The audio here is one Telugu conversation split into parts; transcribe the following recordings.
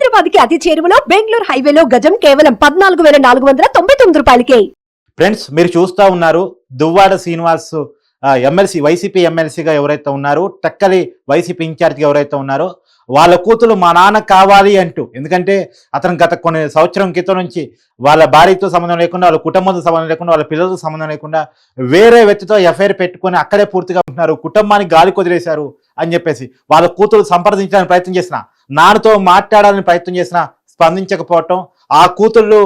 హైదరాబాద్ కి అతి చేరువలో బెంగళూరు హైవేలో గజం కేవలం 14,499 రూపాయలకే. ఫ్రెండ్స్, మీరు చూస్తూ ఉన్నారు దువ్వాడ శ్రీనివాస్ ఎమ్మెల్సీ, వైసీపీ ఎమ్మెల్సీగా ఎవరైతే ఉన్నారో, టక్కలి వైసీపీ ఇన్ఛార్జ్గా ఎవరైతే ఉన్నారో వాళ్ళ కూతురు మా నాన్న కావాలి అంటూ, ఎందుకంటే అతను గత కొన్ని సంవత్సరం క్రితం నుంచి వాళ్ళ భార్యతో సంబంధం లేకుండా, వాళ్ళ కుటుంబంతో సంబంధం లేకుండా, వాళ్ళ పిల్లలతో సంబంధం లేకుండా వేరే వ్యక్తితో ఎఫ్ఐఆర్ పెట్టుకొని అక్కడే పూర్తిగా ఉంటున్నారు, కుటుంబానికి గాలి కుదిరేశారు అని చెప్పేసి వాళ్ళ కూతురు సంప్రదించడానికి ప్రయత్నం చేసిన, నాన్నతో మాట్లాడాలని ప్రయత్నం చేసిన స్పందించకపోవటం, ఆ కూతుళ్ళు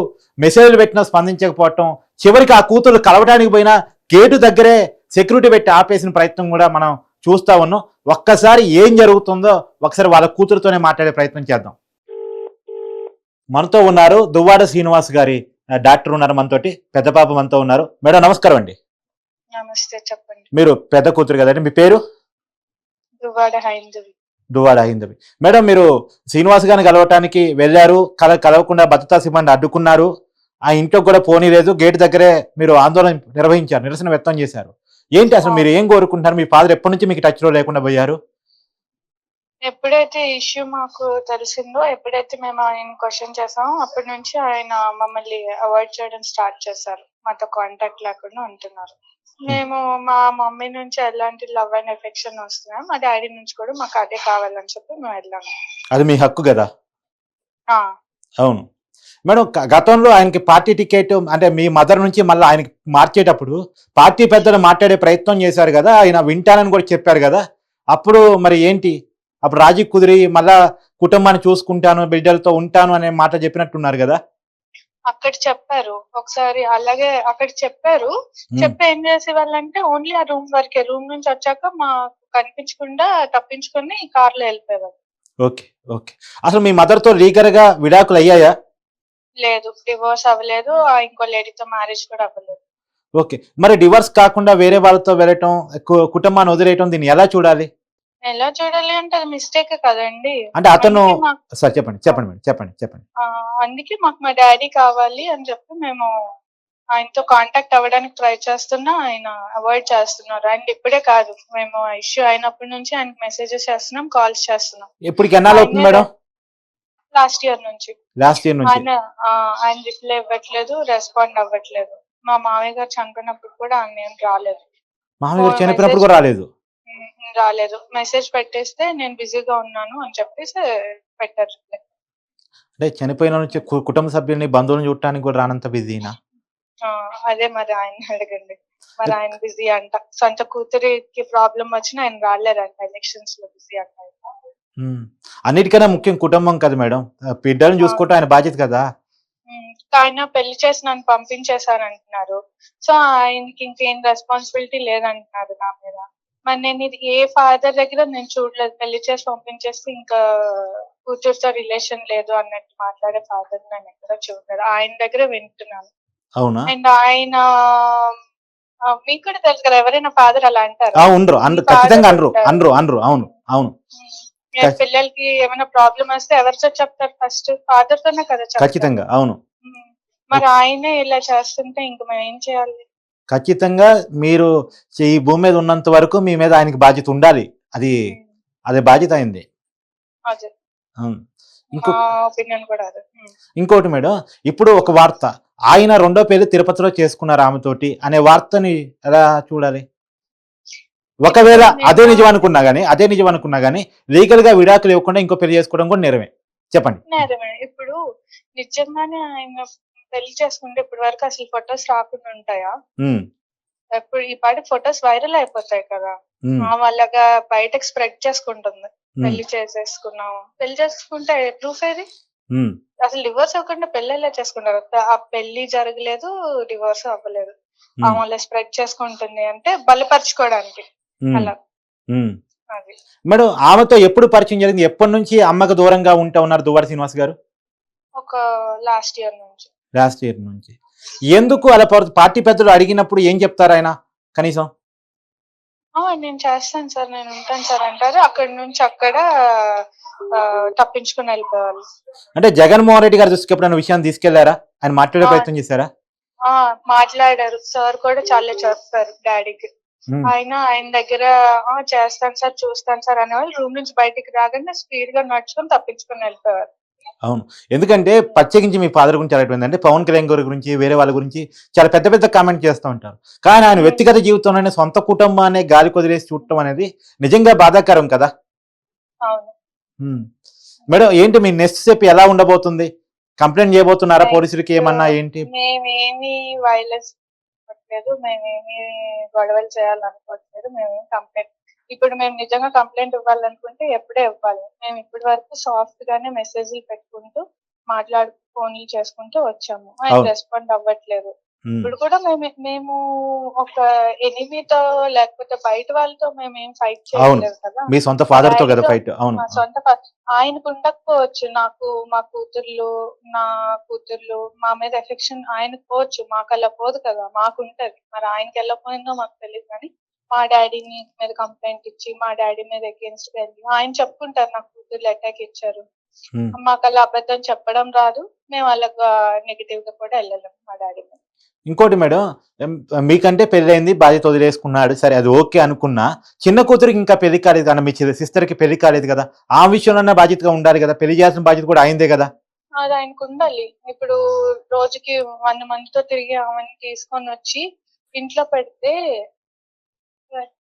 మెసేజ్లు పెట్టినా స్పందించకపోవటం, చివరికి ఆ కూతుళ్ళు కలవడానికి పోయినా గేటు దగ్గరే సెక్యూరిటీ పెట్టి ఆపేసిన ప్రయత్నం కూడా మనం చూస్తా ఉన్నాం. ఒక్కసారి ఏం జరుగుతుందో ఒకసారి వాళ్ళ కూతురుతోనే మాట్లాడే ప్రయత్నం చేద్దాం. మనతో ఉన్నారు దువ్వాడ శ్రీనివాస్ గారి డాక్టర్ ఉన్నారు, మనతోటి పెద్ద పాప మనతో ఉన్నారు. మేడం నమస్కారం అండి. నమస్తే, చెప్పండి. మీరు పెద్ద కూతురు కదండి, మీ పేరు? దువ్వాడ హైందవి. దువ్వాడ హైందవి. మేడం, మీరు శ్రీనివాస్ గారిని కలవటానికి వెళ్ళారు, కలవకుండా భద్రతా సిబ్బంది అడ్డుకున్నారు, ఆ ఇంట్లో కూడా పోనీలేదు, గేట్ దగ్గరే మీరు ఆందోళన నిర్వహించారు, నిరసన వ్యక్తం చేశారు. ఏంటి అసలు మీరు ఏం కోరుకుంటున్నారు? మీ ఫాదర్ ఎప్పటి నుంచి మీకు టచ్ లో లేకుండా పోయారు? ఎప్పుడైతే ఇష్యూ మాకు తెలిసిందో, ఎప్పుడైతే మేము ఆయన క్వశ్చన్ చేసామో అప్పటి నుంచి ఆయన మమ్మల్ని అవాయిడ్ చేయడం స్టార్ట్ చేశారు, మాతో కాంటాక్ట్ లేకుండా ఉంటున్నారు. మేము మా మమ్మీ నుంచి ఎలాంటి లవ్ అండ్ ఎఫెక్షన్ వస్తున్నాం, మా డాడీ నుంచి కూడా మాకు అదే కావాలని చెప్పి మేము వెళ్ళాము. అది మీ హక్కు కదా. ఆ, అవును మేడం, గతంలో ఆయనకి పార్టీ టికెట్ అంటే మీ మదర్ నుంచి మళ్ళీ ఆయనకి మార్చేటప్పుడు పార్టీ పెద్దలు మాట్లాడే ప్రయత్నం చేశారు కదా, ఆయన వింటానని కూడా చెప్పారు కదా, అప్పుడు మరి ఏంటి? అప్పుడు రాజీ కుదిరి మళ్ళా కుటుంబాన్ని చూసుకుంటాను, బిడ్డలతో ఉంటాను అనే మాట చెప్పినట్టున్నారు కదా. అక్కడ చెప్పారు ఒకసారి, అలాగే అక్కడ చెప్పారు. చెప్పి ఏం చేసేవాళ్ళంటే ఓన్లీ ఆ రూమ్ వరకే, రూమ్ నుంచి వచ్చాక మాకు కనిపించకుండా తప్పించుకొని కార్ లో వెళ్ళిపోయేవారు. Okay okay. అసలు మీ మదర్ తో లీగల్ గా విడాకులు అయ్యాయా? లేదు, డివోర్స్ అవ్వలేదు, ఇంకో లేడీతో మ్యారేజ్ కూడా అవ్వలేదు. ఓకే. మరి డివోర్స్ కాకుండా వేరే వాళ్ళతో వెళ్ళటం, కుటుంబాన్ని వదిలేయటం, దీన్ని ఎలా చూడాలి? ఎలా చూడాలి అంటే అది మిస్టేక్ కదండి. అంటే అతను సార్ చెప్పండి చెప్పండి మేడం, చెప్పండి చెప్పండి. అందుకే మాకు మా డాడీ కావాలి అని చెప్పి మేము ఆయనతో కాంటాక్ట్ అవ్వడానికి ట్రై చేస్తున్నా, ఆయన అవాయిడ్ చేస్తున్నారు. అండ్ ఇప్పుడే కాదు, మేము ఇష్యూ అయినప్పటి నుంచి ఆయనకి మెసేజెస్ చేస్తున్నాం, కాల్స్ చేస్తున్నాం. ఇప్పటికి ఎన్నాళ్ళు అవుతుంది మేడం? లాస్ట్ ఇయర్ నుంచి. ఆయన రిప్లై ఇవ్వట్లేదు, రెస్పాండ్ అవ్వట్లేదు. మా మామయ్య గారు చనిపోయినప్పుడు కూడా ఆయన ఏం రాలేదు. మామయ్య గారు చనిపోయినప్పుడు కూడా రాలేదు. మెసేజ్ పెట్టేస్తే నేను బిజీగా ఉన్నాను అని చెప్పేసి పెట్టారు. అంటే చనిపోయిన నుంచి కుటుంబ సభ్యుల్ని, బంధువులను చూడటానికి కూడా రానంత బిజీనా? అదే మరి ఆయన అడగండి. మరి ఆయన బిజీ అంట, సొంత కూతురికి ప్రాబ్లం వచ్చినా ఆయన రాలేరంట, ఎలక్షన్స్ లో బిజీ అంట. అన్నిటికన్నా ముఖ్యం కుటుంబం కదా మేడం, బిడ్డలను చూసుకోవటం ఆయన బాధ్యత కదా. ఆయన పెళ్లి చేసి నన్ను పంపించేశారంటున్నారు. సో ఆయనకి ఇంకేం రెస్పాన్సిబిలిటీ లేదంటున్నారు నా మీద. మరి నేను ఇది ఏ ఫాదర్ దగ్గర నేను చూడలేదు, పెళ్లి చేసి పంపించేస్తే ఇంకా కూతురుతో రిలేషన్ లేదు అన్నట్టు మాట్లాడే ఫాదర్ నేను ఎక్కడ చూడలేదు. ఆయన దగ్గర వింటున్నాను. అవునా? అండ్ ఆయన మీకు కూడా తెలుసు కదా, ఎవరైనా ఫాదర్ అలా అంటారు? అవును. పిల్లలకి ఏమైనా ప్రాబ్లం వస్తే ఎవరితో చెప్తారు? ఫస్ట్ ఫాదర్ తోనే కదా చెప్తారు. అవును. మరి ఆయనే ఇలా చేస్తుంటే ఇంక మేము ఏం చేయాలి? ఖచ్చితంగా మీరు ఈ భూమి మీద ఉన్నంత వరకు మీ మీద ఆయనకి బాధ్యత ఉండాలి. అదే బాధ్యత అయింది. ఇంకోటి మేడం, ఇప్పుడు ఒక వార్త, ఆయన రెండో పెళ్లి తిరుపతిలో చేసుకున్నారు ఆమెతోటి అనే వార్తని ఎలా చూడాలి? ఒకవేళ అదే నిజం అనుకున్నా గానీ లీగల్ గా విడాకులు ఇవ్వకుండా ఇంకో పెళ్లి చేసుకోవడం కూడా నేరమే. చెప్పండి. నేరమే. ఇప్పుడు నిజంగానే ఆయన పెళ్లి చేసుకుంటే ఇప్పటి వరకు అసలు ఫొటోస్ రాకుండా ఉంటాయా? ఇప్పుడు ఈ పాటి ఫొటోస్ వైరల్ అయిపోతాయి కదా, వాళ్ళగా బయటకు స్ప్రెడ్ చేసుకుంటుంది. పెళ్లి చేసేసుకున్నాము, పెళ్లి చేసుకుంటే ప్రూఫ్ ఏది? అసలు డివోర్స్ అవ్వకుండా పెళ్లి ఎలా చేసుకుంటారు? ఆ పెళ్లి జరగలేదు, డివోర్స్ అవ్వలేదు, వాళ్ళ స్ప్రెడ్ చేసుకుంటుంది అంటే బలపరుచుకోవడానికి అలా. అది మేడం, ఆమెతో ఎప్పుడు పరిచయం జరిగింది? ఎప్పటి నుంచి అమ్మకు దూరంగా ఉంటా ఉన్నారు దువ్వాడ శ్రీనివాస్ గారు? ఒక లాస్ట్ ఇయర్ నుంచి. ఎందుకు అలా? పార్టీ పెద్దలు అడిగినప్పుడు ఏం చెప్తారు ఆయన కనీసం? నేను చేస్తాను సార్, నేను ఉంటాను సార్ అంటారు. అక్కడి నుంచి అక్కడ తప్పించుకుని వెళ్ళిపోవాలి. అంటే జగన్మోహన్ రెడ్డి గారు దృష్టికి ఎప్పుడైనా విషయాన్ని తీసుకెళ్లారా? ఆయన మాట్లాడే ప్రయత్నం చేశారా? మాట్లాడారు సార్, కూడా చాలా చెప్పారు డాడీకి. ఆయన దగ్గర చేస్తాను సార్, చూస్తాను సార్ అనేవాళ్ళు. రూమ్ నుంచి బయటికి రాగానే స్పీడ్ గా నడుచుకొని తప్పించుకుని వెళ్ళిపోయారు. అవును. ఎందుకంటే ప్రత్యేకించి మీ ఫాదర్ గురించి అడగటం పవన్ కళ్యాణ్ గారి గురించి వేరే వాళ్ళ గురించి చాలా పెద్ద పెద్ద కామెంట్ చేస్తూ ఉంటారు. కానీ ఆయన వ్యక్తిగత జీవితంలోనే సొంత కుటుంబాన్ని గాలికి వదిలేసి చూడటం అనేది నిజంగా బాధాకరం కదా. అవును. మేడం ఏంటి మీ నెక్స్ట్ స్టెప్ ఎలా ఉండబోతుంది? కంప్లైంట్ చేయబోతున్నారా పోలీసులకి ఏమన్నా ఏంటి? మేమేమి వైలెన్స్ లేదు, మేమేమి గొడవలు చేయాలనుకోవట్లేదు, మేమేమి కంప్లైంట్ ఇప్పుడు మేము నిజంగా కంప్లైంట్ ఇవ్వాలనుకుంటే ఎప్పుడే ఇవ్వాలి. మేము ఇప్పటి వరకు సాఫ్ట్ గానే మెసేజ్లు పెట్టుకుంటూ ఫోన్లు చేసుకుంటూ వచ్చాము. ఆయన రెస్పాండ్ అవ్వట్లేదు. ఇప్పుడు కూడా మేము ఒక ఎనిమితో లేకపోతే బయట వాళ్ళతో మేమేం ఫైట్ చేయలేదు కదా. మీ సొంత ఫాదర్ తో కదా ఫైట్. అవును. మా సొంత ఆయనకు ఉండకపోవచ్చు, మా కూతుర్లు మా మీద ఎఫెక్షన్ ఆయనకు పోవచ్చు, మాకు అలా పోదు కదా, మాకుంటది. మరి ఆయనకి వెళ్ళకపోయిందో మాకు తెలియదు. కానీ మా డాడీని మీద కంప్లైంట్ ఇచ్చి మా డాడీ మీద అగేన్స్ట్ వెళ్ళి ఆయన చెప్పుకుంటారు నాకు కూతుర్లు అటాక్ ఇచ్చారు. మాకు అలా అబద్ధం చెప్పడం రాదు, మేము అలాగా నెగిటివ్ గా కూడా వెళ్ళలేము మా డాడీ మీద. ఇంకోటి మేడం, మీకంటే పెళ్ళైంది, బాధ్యత వదిలేసుకున్నాడు, సరే అది ఓకే అనుకున్నా, చిన్న కూతురికి ఇంకా పెళ్లి కాలేదు కదా, మీ సిస్టర్ కి పెళ్లి కాలేదు కదా, ఆ విషయంలో బాధ్యతగా ఉండాలి కదా, పెళ్లి చేయాల్సిన బాధ్యత కూడా అయిందే కదా. అది ఆయనకు ఉండాలి. ఇప్పుడు రోజుకి 100 మందితో తిరిగి ఆమెను తీసుకొని వచ్చి ఇంట్లో పెడితే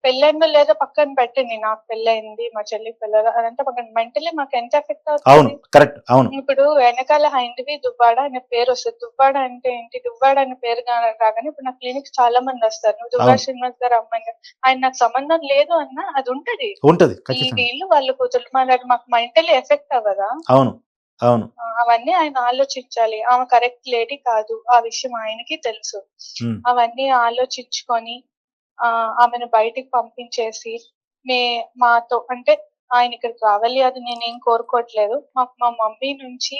పెళ్ళైందో లేదో పక్కన పెట్టండి, నాకు పెళ్ళైంది, మా చెల్లికి పెళ్ళ అదంతా పక్కన, మెంటలీ మాకు ఎంత ఎఫెక్ట్ అవుతుంది. ఇప్పుడు వెనకాల హైందవి దువ్వాడ అనే పేరు వస్తుంది. దువ్వాడ అంటే ఏంటి? దువ్వాడ అనే పేరు రాగానే ఇప్పుడు నా క్లినిక్ చాలా మంది వస్తారు, నువ్వు దువ్వాడ శ్రీనివాస్ గారు అమ్మాయి ఆయన నాకు సంబంధం లేదు అన్న అది ఉంటది. ఈ వీళ్ళు వాళ్ళు కూతురు మాకు మెంటలీ ఎఫెక్ట్ అవ్వదా? అవును. అవును. అవన్నీ ఆయన ఆలోచించాలి. ఆమె కరెక్ట్ లేడీ కాదు, ఆ విషయం ఆయనకి తెలుసు. అవన్నీ ఆలోచించుకొని ఆమెను బయటికి పంపించేసి మాతో అంటే ఆయన ఇక్కడికి రావాలి అది నేనేం కోరుకోవట్లేదు. మాకు మా మమ్మీ నుంచి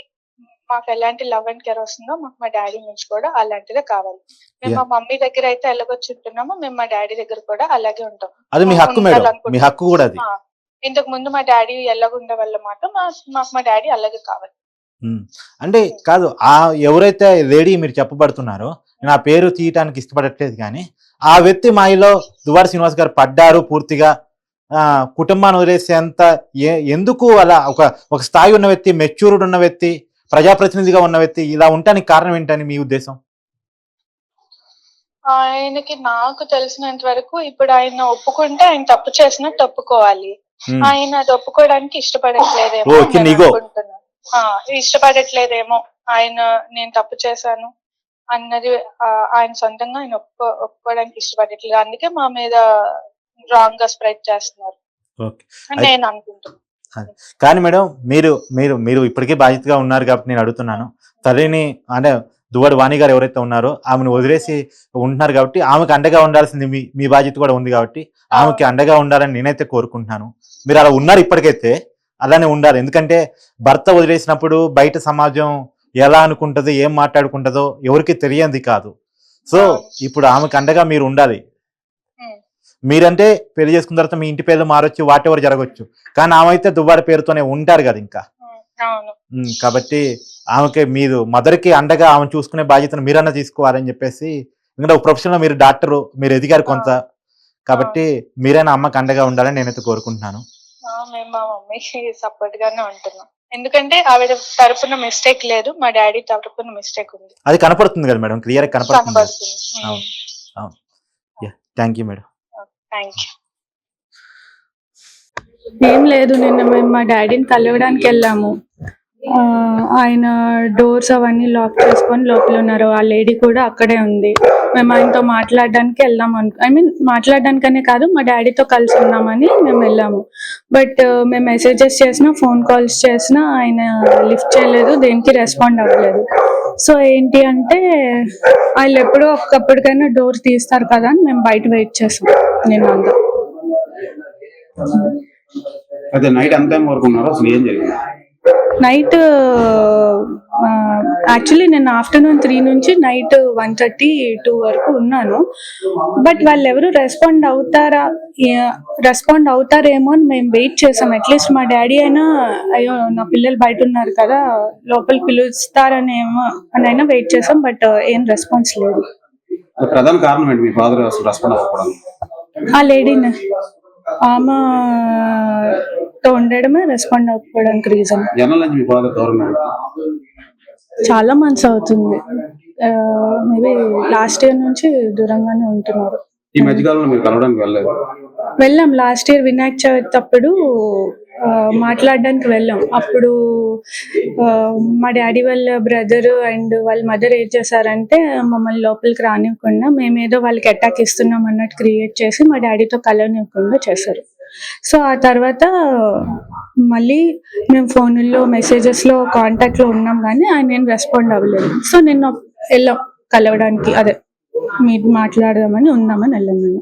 మాకు ఎలాంటి లవ్ అండ్ కేర్ వస్తుందో మాకు మా డాడీ నుంచి కూడా అలాంటిదే కావాలి. మేము మా మమ్మీ దగ్గర అయితే ఎలాగొచ్చుంటున్నామో మేము మా డాడీ దగ్గర కూడా అలాగే ఉంటాం. అది మీ హక్కు మేడం, మీ హక్కు కూడా అది. ఇంతకు ముందు మా డాడీ ఎలాగుండే వాళ్ళ మాట మాకు మా డాడీ అలాగే కావాలి. అంటే కాదు, ఆ ఎవరైతే లేడీ మీరు చెప్పబడుతున్నారో, నేను ఆ పేరు తీయటానికి ఇష్టపడట్లేదు, కానీ ఆ వ్యక్తి మాయలో దువ్వాడ శ్రీనివాస్ గారు పడ్డారు పూర్తిగా. కుటుంబాన్ని వదిలేసేంత ఎందుకు అలా ఒక స్థాయి ఉన్న వ్యక్తి, మెచ్యూర్డ్ ఉన్న వ్యక్తి, ప్రజాప్రతినిధిగా ఉన్న వ్యక్తి ఇలా ఉండటానికి కారణం ఏంటని మీ ఉద్దేశం? ఆయనకి నాకు తెలిసినంత వరకు ఇప్పుడు ఆయన ఒప్పుకుంటే ఆయన తప్పు చేసినట్టు ఒప్పుకోవాలి. ఆయన అది ఒప్పుకోవడానికి ఇష్టపడట్లేదేమో అనుకుంటున్నాను. ఇష్టపడట్లేదేమో ఆయన నేను తప్పు చేశాను అన్నది ఆయన సొంతంగా ఆయన ఒప్పుకోవడానికి ఇష్టపడట్లేదు. అందుకే మా మీద రాంగ్ గా స్ప్రెడ్ చేస్తున్నారు నేను అనుకుంటున్నాను. కానీ మేడం మీరు మీరు మీరు ఇప్పటికే బాధ్యతగా ఉన్నారు కాబట్టి నేను అడుగుతున్నాను, తల్లిని అంటే దువ్వాడ వాణి గారు ఎవరైతే ఉన్నారో ఆమెను వదిలేసి ఉంటున్నారు కాబట్టి ఆమెకు అండగా ఉండాల్సింది మీ బాధ్యత కూడా ఉంది కాబట్టి ఆమెకి అండగా ఉండాలని నేనైతే కోరుకుంటున్నాను. మీరు అలా ఉన్నారు ఇప్పటికైతే, అలానే ఉండాలి. ఎందుకంటే భర్త వదిలేసినప్పుడు బయట సమాజం ఎలా అనుకుంటుందో, ఏం మాట్లాడుకుంటుందో ఎవరికి తెలియంది కాదు. సో ఇప్పుడు ఆమెకు అండగా మీరు ఉండాలి. మీరంటే పెళ్లి చేసుకున్న తర్వాత మీ ఇంటి పేర్లు మారొచ్చు, వాట్ ఎవరు జరగచ్చు, కానీ ఆమె అయితే దువ్వాడ పేరుతోనే ఉంటారు కదా ఇంకా. కాబట్టి ఆమెకి మీరు మదర్కి అండగా ఆమె చూసుకునే బాధ్యతను మీరన్నా తీసుకోవాలని చెప్పేసి, ఎందుకంటే ఒక ప్రొఫెషన్లో మీరు డాక్టర్, మీరు ఎదిగారు కొంత, కాబట్టి మీరైనా అమ్మకి అండగా ఉండాలని నేనైతే కోరుకుంటున్నాను. మేము మా మమ్మీకి సపోర్ట్ గానే ఉంటున్నాం, ఎందుకంటే ఆవిడ తరపున మిస్టేక్ లేదు, మా డాడీ తరపున మిస్టేక్ ఉంది. అది కనపడుతుంది కదా మేడం, క్లియర్ గా కనపడుతుంది. Thank you madam. ఏం లేదు, నిన్న మేము మా డాడీని కలవడానికి వెళ్ళాము. ఆయన డోర్స్ అవన్నీ లాక్ చేసుకొని లోపల ఉన్నారు, ఆ లేడీ కూడా అక్కడే ఉంది. మేము ఆయనతో మాట్లాడడానికి వెళ్దాం మాట్లాడడానికనే కాదు, మా డాడీతో కలిసి ఉన్నామని మేము వెళ్ళాము. బట్ మేము మెసేజెస్ చేసినా, ఫోన్ కాల్స్ చేసినా ఆయన లిఫ్ట్ చేయలేదు, దేనికి రెస్పాండ్ అవ్వలేదు. సో ఏంటి అంటే వాళ్ళు ఎప్పుడో ఒక్కప్పటికైనా డోర్ తీస్తారు కదా అని మేము బయట వెయిట్ చేసాం నేను అంతా. నైట్ యాక్చువల్లీ నేను ఆఫ్టర్నూన్ 3 నుంచి నైట్ 1:30, 2 వరకు ఉన్నాను. బట్ వాళ్ళు ఎవరు రెస్పాండ్ అవుతారేమో అని మేము వెయిట్ చేసాం. అట్లీస్ట్ మా డాడీ అయినా అయ్యో నా పిల్లలు బయట ఉన్నారు కదా, లోపలికి పిలుస్తారనేమో అని అయినా వెయిట్ చేసాం. బట్ ఏం రెస్పాన్స్ లేదు. ప్రధాన కారణం ఏంటి మీ ఫాదర్ రెస్పాండ్ అవ్వకపోవడానికి? ఆ లేడీని ఆమెతో ఉండడమే రెస్పాండ్ అవ్వడానికి రీజన్. జనరల్ నుంచి మీ ఫాదర్ గవర్నమెంట్ చాలా మంత్స్ అవుతుంది, మేబీ లాస్ట్ ఇయర్ నుంచి దూరంగానే ఉంటున్నారు. ఈ మధ్యకాలంలో మీరు కలవడానికి వెళ్ళలేదు? వెళ్ళాం, లాస్ట్ ఇయర్ వినాయక చవితి అప్పుడు మాట్లాడడానికి వెళ్ళాం. అప్పుడు మా డాడీ వాళ్ళ బ్రదర్ అండ్ వాళ్ళ మదర్ ఏం చేశారంటే మమ్మల్ని లోపలికి రానివ్వకుండా మేమేదో వాళ్ళకి అటాక్ ఇస్తున్నాం అన్నట్టు క్రియేట్ చేసి మా డాడీతో కలవనివ్వకుండా చేశారు. సో ఆ తర్వాత మళ్ళీ మేము ఫోన్లో మెసేజెస్లో కాంటాక్ట్లో ఉన్నాం కానీ ఆయన నేను రెస్పాండ్ అవ్వలేదు. సో నేను వెళ్ళాం కలవడానికి, అదే మీరు మాట్లాడదామని ఉందామని వెళ్ళాం మేము.